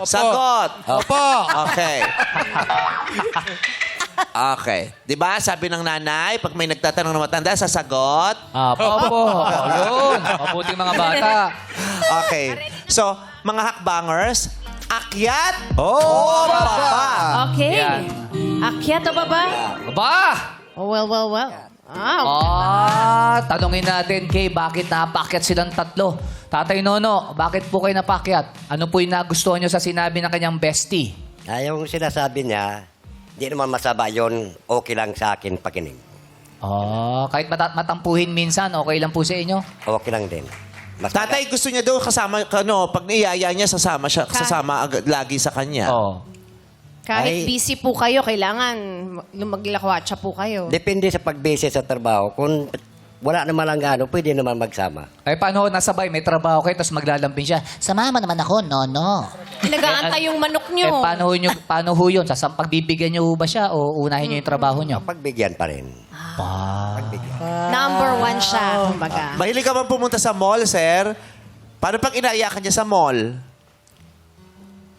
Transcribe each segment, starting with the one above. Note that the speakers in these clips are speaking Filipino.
Sagot. Opo. Okay. Okay. Di ba, sabi ng nanay, pag may nagtatanong ng matanda, sasagot? Opo. Yun. Mabuting mga bata. Okay. So, mga hakbangers, akyat o baba? Okay. Yan. Akyat o baba? Aba! Oh, well. Tanungin natin kay bakit napakyat silang tatlo. Tatay Nono, bakit po kayo napakyat? Ano po yung nagustuhan nyo sa sinabi ng kanyang bestie? Yung sinasabi niya, hindi naman masaba yun, okay lang sa akin pakinig. Kahit matampuhin minsan, okay lang po sa inyo? Okay lang din. Mas Tatay, gusto niya daw kasama, pag niyaya niya, sasama agad, lagi sa kanya. Kahit Ay. busy po kayo, kailangan maglakwatsa po kayo. Depende sa pagbase sa trabaho. Kung wala naman lang gano, pwede naman magsama. Ay, paano nasabay? May trabaho kayo, tapos maglalambing siya. Samahan mo naman ako, Nono. Nag-aantay yung manok nyo. Paano ho yun? Pagbibigyan niyo ba siya o unahin niyo yung trabaho niyo? Pagbigyan pa rin. Number one siya, kumbaga. Mahilig ka bang pumunta sa mall, sir? Paano pag inaiyakan niya sa mall?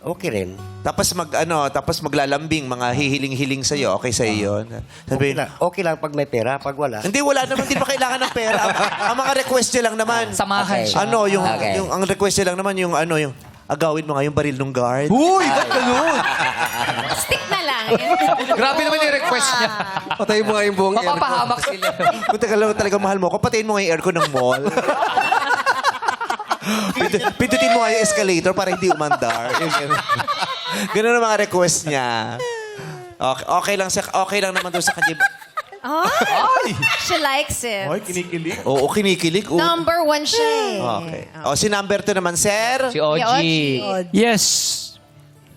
Okay rin. Tapos maglalambing, mga hihiling-hiling sa'yo. Okay sa'yo yun? Okay Sabi, lang pag may pera, pag wala. hindi, wala naman. Hindi pa kailangan ng pera. Ang mga request niya lang naman. Samahan Okay. siya. Ang request niya lang naman yung agawin mo nga yung baril ng guard. Uy, ba't ganun? Stick na lang. Grabe naman yung request niya. Patayin mo nga yung buong Mapapahamak sila. Kung talagang mahal mo ko, patayin mo nga yung aircon ng mall. Pindutin mo nga yung escalator para hindi umandar. Yung ganun ang mga request niya. Okay lang naman doon sa kanya. She likes it. kinikilig. Oo, kinikilig. Number one siya eh. Okay. Si number 2 naman, sir. Si OG. Yes.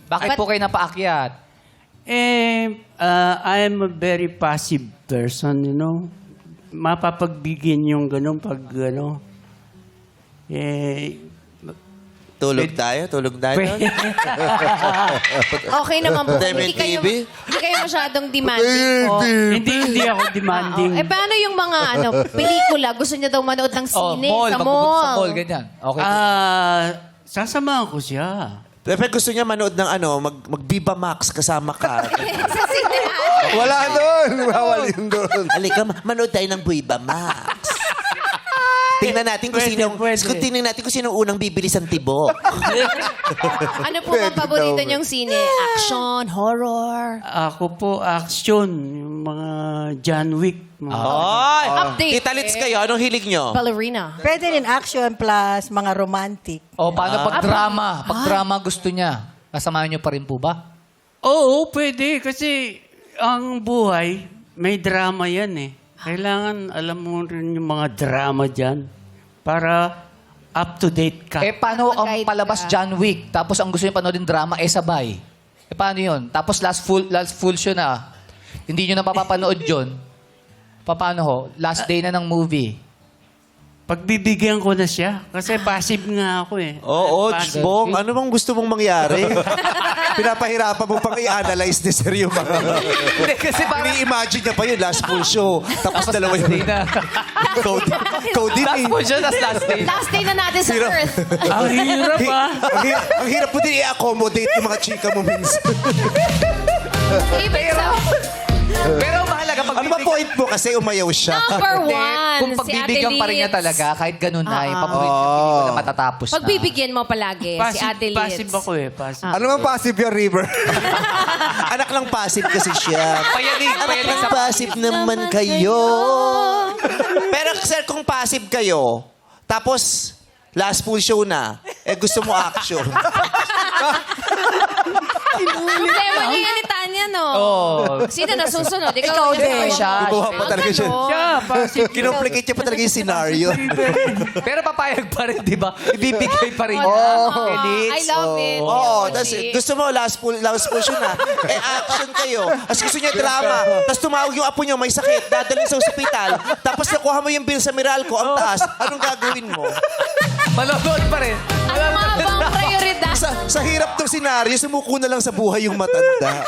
Bakit po kayo napaakyat? I'm a very passive person, you know. Mapapagbigyan yung gano'n pag, Tulog tayo. Okay naman po. Diamond TV? Hindi kayo masyadong demanding po. hindi ako demanding. Paano yung mga pelikula? Gusto niya daw manood ng sine sa Magpupunta mall. sa mall, ganyan. Okay. Sasamahan ko siya. Pero gusto niya manood ng mag-Viva Max kasama ka. Sa sine. Wala doon. Bawal yun doon. Halika, manood tayo ng Viva Max. Tingnan natin kung tingnan natin kung sino unang bibili sa tibok. Ano po ang paborito niyong sine? Action, horror? Ako po, action. Yung mga John Wick. Ay! Update. Italits kayo. Anong hilig nyo? Ballerina. Pwede rin action plus mga romantic. Paano pag drama? Pag drama gusto niya, kasamahan niyo pa rin po ba? Oo, pwede. Kasi ang buhay, may drama yan eh. Kailangan alam mo rin yung mga drama dyan para up-to-date ka. Paano ang Mag-guide palabas ka. John Wick, tapos ang gusto niyo panoodin drama, sabay? Paano yun? Tapos last full show na, hindi niyo na papapanood yun. Paano ho? Last day na ng movie. Pagbibigyan ko na siya. Kasi passive nga ako eh. Oo, Passive. Bong. Ano bang gusto mong mangyari? Pinapahirapan mo pang i-analyze ni Sir yung mga... Hindi, kasi parang... Ini-imagine niya pa yun, last full show. Tapos dalawa yung... Day na. Code Last full show, tapos last day. Last day na natin sa Earth. Ang hirap ah. Ang hirap mo din i-accommodate yung mga chika mo minsan. Pero mahalaga pag Ano ba point mo? Kasi umayaw siya. Number one, kung si pagbibigyan pa rin niya Ate Litz. talaga, kahit ganun na, yung paborito niya pelikula na matatapos na. Pagbibigyan mo palagi si Ate Litz. Passive ako eh. Passive. Ano man passive yung River? Anak lang passive kasi siya. Payanig Anak sa passive naman kayo. Pero sir, kung passive kayo, tapos last full show na, gusto mo action. Problema niya yan ni Tanya, no? Sino na susunod? Ikaw din. siya. Gumawa pa talaga siya. Siya, passive. Kinomplicate niya pa talaga yung scenario. Pero papayag pa rin, di ba? Ibibigay pa rin. I love it. Oo, Yoshi. tas gusto mo last full show na. Action kayo. Tapos gusto niya drama. Tapos tumawag yung apo niyo, may sakit, dadalhin sa ospital. Tapos nakuha mo yung bill sa Meralco, ang taas. Anong gagawin mo? Manonood pa rin. Ano nga bang prioridad? Sa hirap tong senaryo, sumuko na lang sa buhay yung matanda.